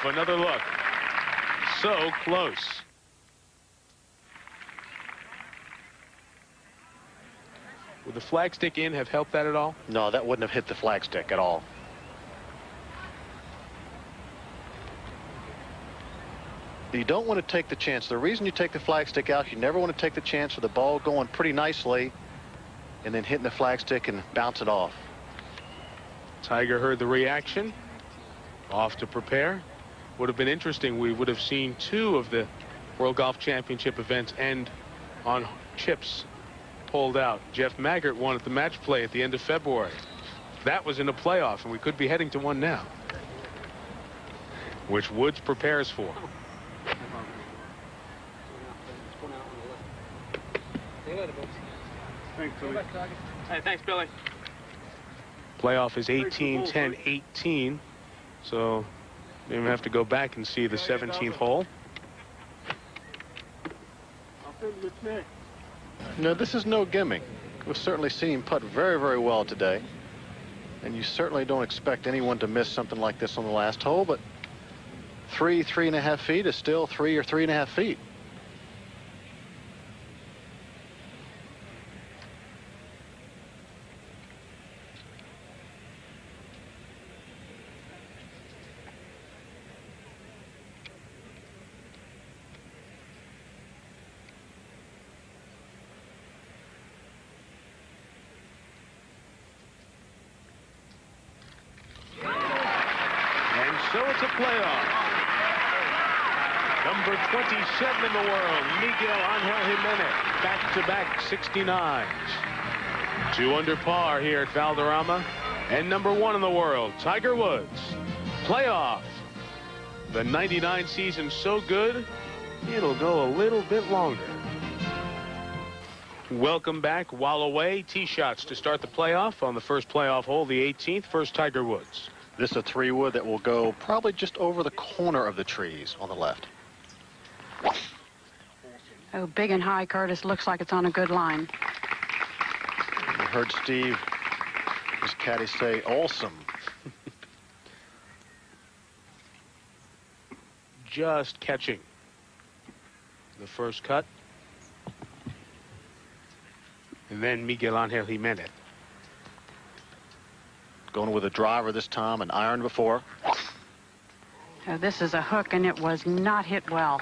playoff. Another look. So close. Would the flagstick in have helped that at all? No, that wouldn't have hit the flagstick at all. You don't want to take the chance. The reason you take the flagstick out, you never want to take the chance of the ball going pretty nicely and then hitting the flagstick and bounce it off. Tiger heard the reaction. Off to prepare. Would have been interesting. We would have seen 2 of the World Golf Championship events end on chips pulled out. Jeff Maggart won at the match play at the end of February. That was in a playoff, and we could be heading to one now, which Woods prepares for. Thanks, Billy. Hey, thanks, Billy. Playoff is 18, 10, 18. So we even have to go back and see the 17th hole. No, this is no gimmick. We've certainly seen him putt very, very well today. And you certainly don't expect anyone to miss something like this on the last hole, but 3.5 feet is still 3 or 3.5 feet. So it's a playoff. Number 27 in the world, Miguel Angel Jimenez, back-to-back 69s. 2 under par here at Valderrama. And number 1 in the world, Tiger Woods. Playoff. The 99 season so good, it'll go a little bit longer. Welcome back. While away, tee shots to start the playoff on the first playoff hole, the 18th. First, Tiger Woods. This is a 3-wood that will go probably just over the corner of the trees on the left. Oh, big and high, Curtis. Looks like it's on a good line. I heard Steve, his caddy, say, awesome. Just catching the first cut. And then Miguel Angel Jimenez. Going with a driver this time, an iron before. Oh, this is a hook, and it was not hit well.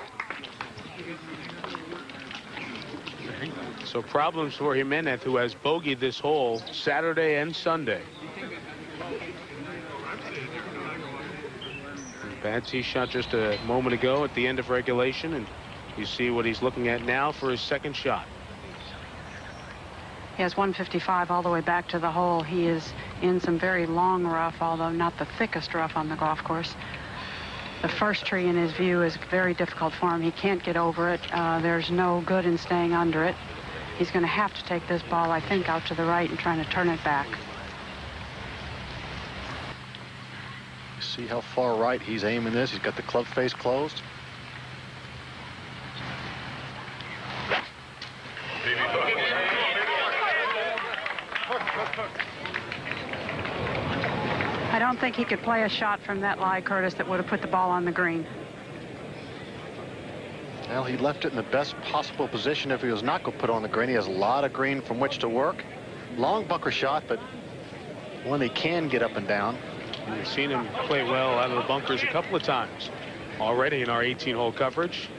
So problems for Jimenez, who has bogeyed this hole Saturday and Sunday. Bad tee shot just a moment ago at the end of regulation, and you see what he's looking at now for his second shot. He has 155 all the way back to the hole. He is in some very long rough, although not the thickest rough on the golf course. The first tree, in his view, is very difficult for him. He can't get over it. There's no good in staying under it. He's going to have to take this ball, I think, out to the right and trying to turn it back. See how far right he's aiming this. He's got the club face closed. I don't think he could play a shot from that lie, Curtis, that would have put the ball on the green. Well, he left it in the best possible position. If he was not going to put on the green, he has a lot of green from which to work. Long bunker shot, but one he can get up and down. We've seen him play well out of the bunkers a couple of times already in our 18-hole coverage.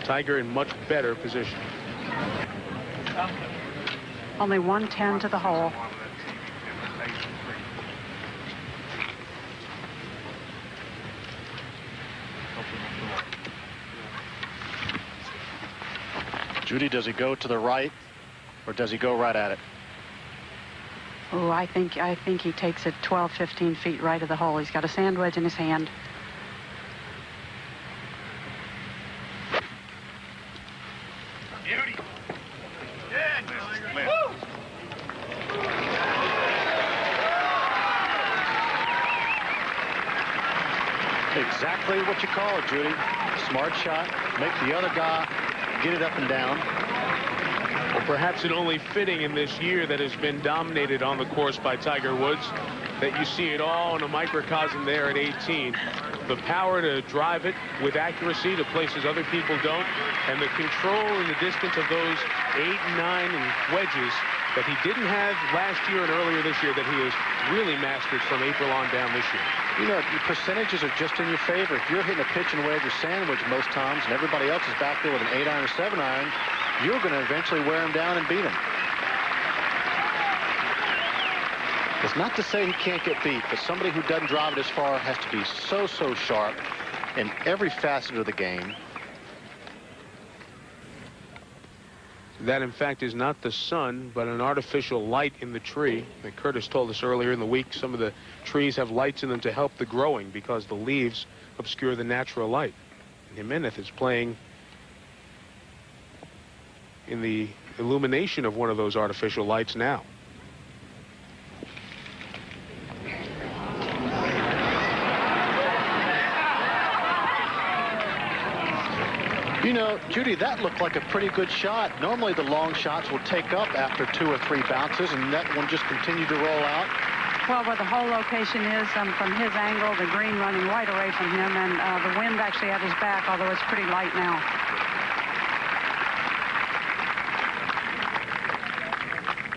Tiger in much better position. Only 110 to the hole. Judy, does he go to the right, or does he go right at it? Oh, I think he takes it 12, 15 feet right of the hole. He's got a sand wedge in his hand. Beauty. Yeah, Exactly what you call it, Judy. Smart shot. Make the other guy get it up and down. Well, perhaps it only fitting in this year that has been dominated on the course by Tiger Woods that you see it all in a microcosm there at 18. the power to drive it with accuracy to places other people don't, and the control in the distance of those 8 and 9 and wedges that he didn't have last year and earlier this year that he has really mastered from April on down this year. You know, the percentages are just in your favor. If you're hitting a pitch and wedge or sandwich most times and everybody else is back there with an 8-iron or 7-iron, you're going to eventually wear him down and beat him. It's not to say he can't get beat, but somebody who doesn't drive it as far has to be so sharp in every facet of the game. That, in fact, is not the sun, but an artificial light in the tree. And Curtis told us earlier in the week some of the trees have lights in them to help the growing because the leaves obscure the natural light. And Jimenez is playing in the illumination of one of those artificial lights now. You know, Judy, that looked like a pretty good shot. Normally the long shots will take up after 2 or 3 bounces, and that one just continued to roll out. Well, where the whole location is, from his angle, the green running right away from him, and the wind actually at his back, although it's pretty light now.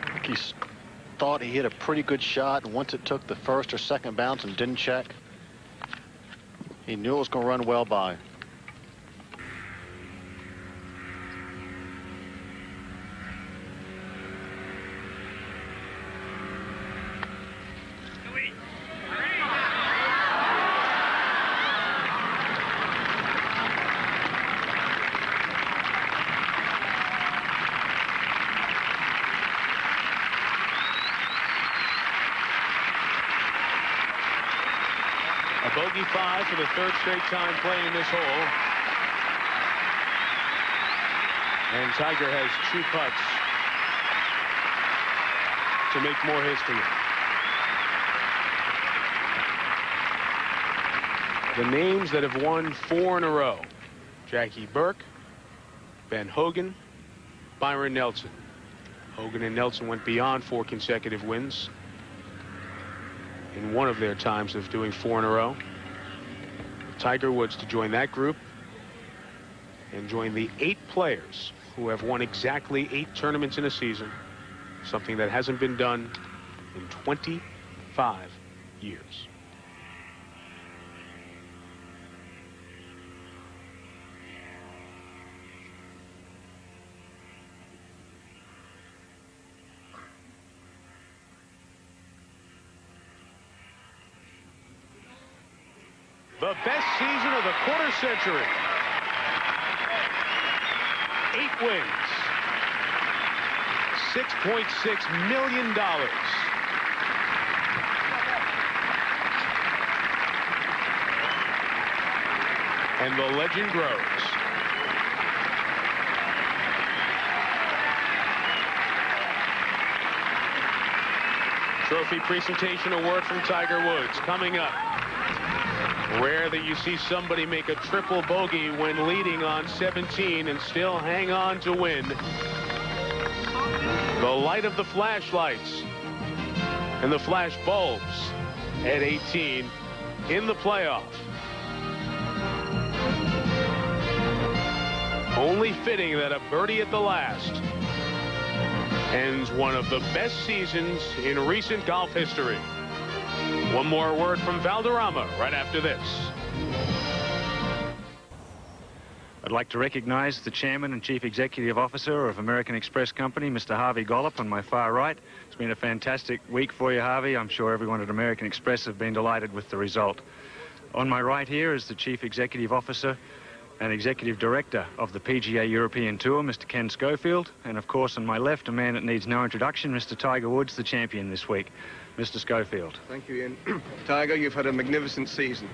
I think he thought he hit a pretty good shot, and once it took the first or second bounce and didn't check, he knew it was going to run well by. Bogey 5 for the 3rd straight time playing this hole. And Tiger has 2 putts to make more history. The names that have won 4 in a row: Jackie Burke, Ben Hogan, Byron Nelson. Hogan and Nelson went beyond 4 consecutive wins in one of their times of doing 4 in a row. Tiger Woods to join that group and join the 8 players who have won exactly 8 tournaments in a season, something that hasn't been done in 25 years. The best season of the quarter century. 8 wins. $6.6 million. And the legend grows. Trophy presentation award from Tiger Woods coming up. Rare that you see somebody make a triple bogey when leading on 17 and still hang on to win. The light of the flashlights and the flash bulbs at 18 in the playoff. Only fitting that a birdie at the last ends one of the best seasons in recent golf history. One more word from Valderrama right after this. I'd like to recognize the Chairman and Chief Executive Officer of American Express Company, Mr. Harvey Gollop, on my far right. It's been a fantastic week for you, Harvey. I'm sure everyone at American Express have been delighted with the result. On my right here is the Chief Executive Officer and Executive Director of the PGA European Tour, Mr. Ken Schofield. And of course, on my left, a man that needs no introduction, Mr. Tiger Woods, the champion this week. Mr. Schofield. Thank you, Ian. Tiger, you've had a magnificent season,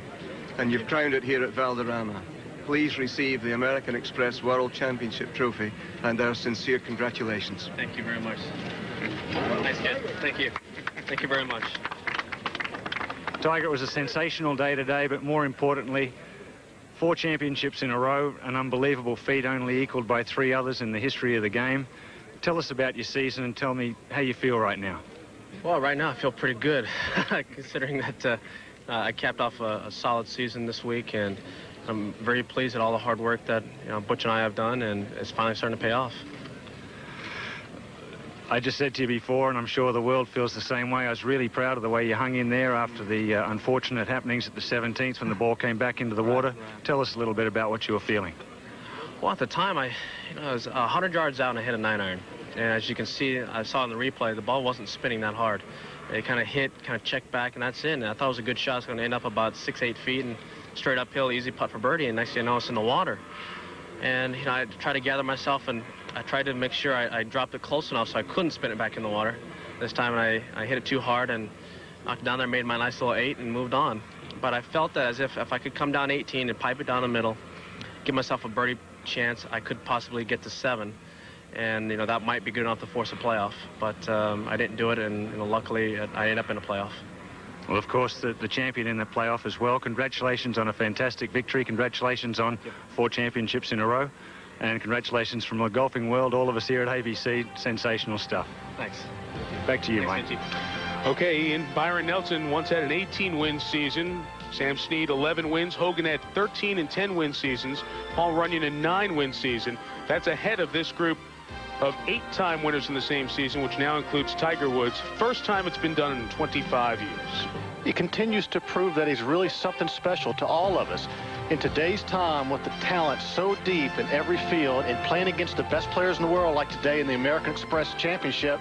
and you've crowned it here at Valderrama. Please receive the American Express World Championship Trophy and our sincere congratulations. Thank you very much. Nice kid. Thank you. Thank you very much. Tiger, it was a sensational day today, but more importantly, 4 championships in a row, an unbelievable feat only equaled by 3 others in the history of the game. Tell us about your season and tell me how you feel right now. Well, right now I feel pretty good, considering that I capped off a solid season this week, and I'm very pleased at all the hard work that Butch and I have done, and it's finally starting to pay off. I just said to you before, and I'm sure the world feels the same way, I was really proud of the way you hung in there after the unfortunate happenings at the 17th when the ball came back into the water. Tell us a little bit about what you were feeling. Well, at the time, I was 100 yards out and I hit a 9-iron. And as you can see, I saw in the replay, the ball wasn't spinning that hard. It kind of hit, kind of checked back, and that's it. And I thought it was a good shot. It's going to end up about 6-8 feet and straight uphill, easy putt for birdie. And next thing you know, it's in the water. And, I tried to gather myself, and I tried to make sure I dropped it close enough so I couldn't spin it back in the water. This time I hit it too hard and knocked it down there, made my nice little 8 and moved on. But I felt that as if I could come down 18 and pipe it down the middle, give myself a birdie chance, I could possibly get to 7. And, that might be good enough to force a playoff. But I didn't do it, and luckily I ended up in a playoff. Well, of course, the champion in the playoff as well. Congratulations on a fantastic victory. Congratulations on 4 championships in a row. And congratulations from the golfing world, all of us here at ABC. Sensational stuff. Thanks. Back to you, Mike. Okay, Ian. Byron Nelson once had an 18-win season. Sam Snead, 11 wins. Hogan had 13 and 10-win seasons. Paul Runyon, a 9-win season. That's ahead of this group of 8-time winners in the same season, which now includes Tiger Woods. First time it's been done in 25 years. He continues to prove that he's really something special to all of us. In today's time, with the talent so deep in every field and playing against the best players in the world like today in the American Express Championship,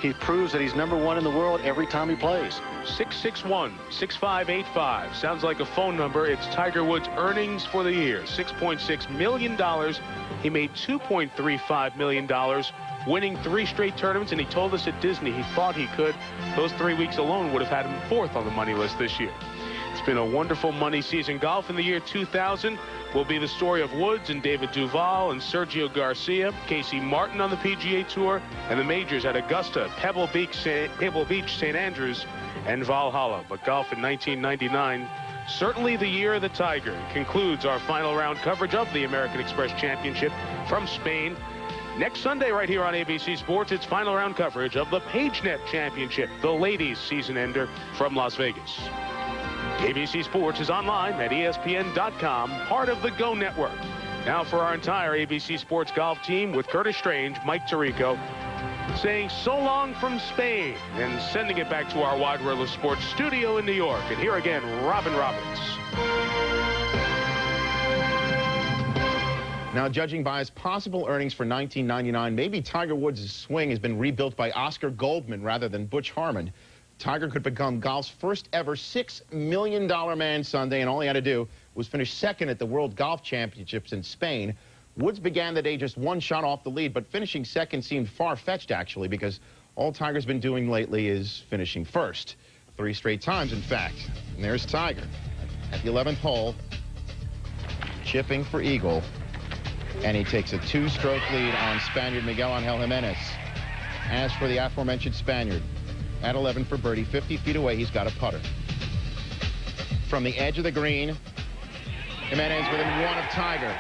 he proves that he's #1 in the world every time he plays. 661-6585. Sounds like a phone number. It's Tiger Woods' earnings for the year. $6.6 million. He made $2.35 million winning 3 straight tournaments, and he told us at Disney he thought he could. Those 3 weeks alone would have had him 4th on the money list this year. It's been a wonderful money season. Golf in the year 2000 will be the story of Woods and David Duval and Sergio Garcia, Casey Martin on the PGA Tour, and the majors at Augusta, Pebble Beach, St. Andrews, and Valhalla. But golf in 1999, certainly the year of the Tiger, concludes our final round coverage of the American Express Championship from Spain. Next Sunday, right here on ABC Sports, it's final round coverage of the PageNet Championship, the ladies' season ender from Las Vegas. ABC Sports is online at ESPN.com, part of the Go Network. Now for our entire ABC Sports golf team with Curtis Strange, Mike Tirico, saying so long from Spain and sending it back to our Wide World of Sports studio in New York. And here again, Robin Roberts. Now, judging by his possible earnings for 1999, maybe Tiger Woods' swing has been rebuilt by Oscar Goldman rather than Butch Harmon. Tiger could become golf's first ever $6 million man Sunday, and all he had to do was finish 2nd at the World Golf Championships in Spain. Woods began the day just 1 shot off the lead, but finishing 2nd seemed far-fetched, actually, because all Tiger's been doing lately is finishing 1st. 3 straight times, in fact. And there's Tiger at the 11th hole, chipping for eagle, and he takes a 2-stroke lead on Spaniard Miguel Angel Jimenez. As for the aforementioned Spaniard, at 11 for birdie, 50 feet away, he's got a putter. From the edge of the green, Jimenez within 1 of Tiger.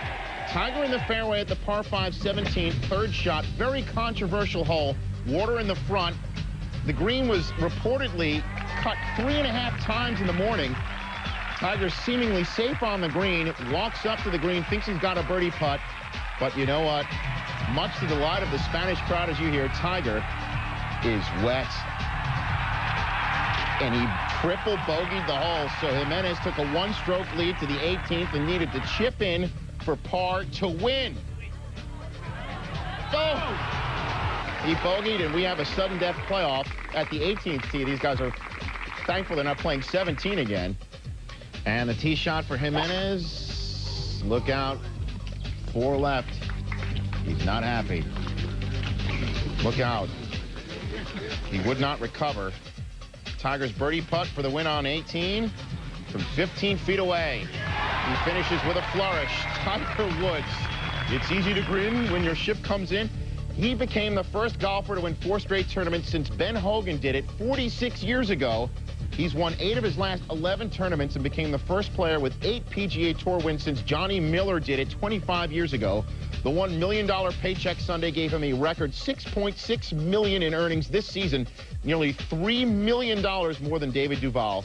Tiger in the fairway at the par 5 17th, 3rd shot, very controversial hole, water in the front. The green was reportedly cut 3.5 times in the morning. Tiger's seemingly safe on the green, walks up to the green, thinks he's got a birdie putt, but you know what? Much to the delight of the Spanish crowd, as you hear, Tiger is wet. And he triple bogeyed the hole, so Jimenez took a 1-stroke lead to the 18th and needed to chip in for par to win. Oh! He bogeyed, and we have a sudden death playoff at the 18th tee. These guys are thankful they're not playing 17 again. And the tee shot for Jimenez. Look out. 4 left. He's not happy. Look out. He would not recover. Tiger's birdie putt for the win on 18 from 15 feet away. He finishes with a flourish. Tiger Woods. It's easy to grin when your ship comes in. He became the first golfer to win 4 straight tournaments since Ben Hogan did it 46 years ago. He's won 8 of his last 11 tournaments and became the first player with 8 PGA Tour wins since Johnny Miller did it 25 years ago. The $1 million paycheck Sunday gave him a record $6.6 million in earnings this season, nearly $3 million more than David Duval.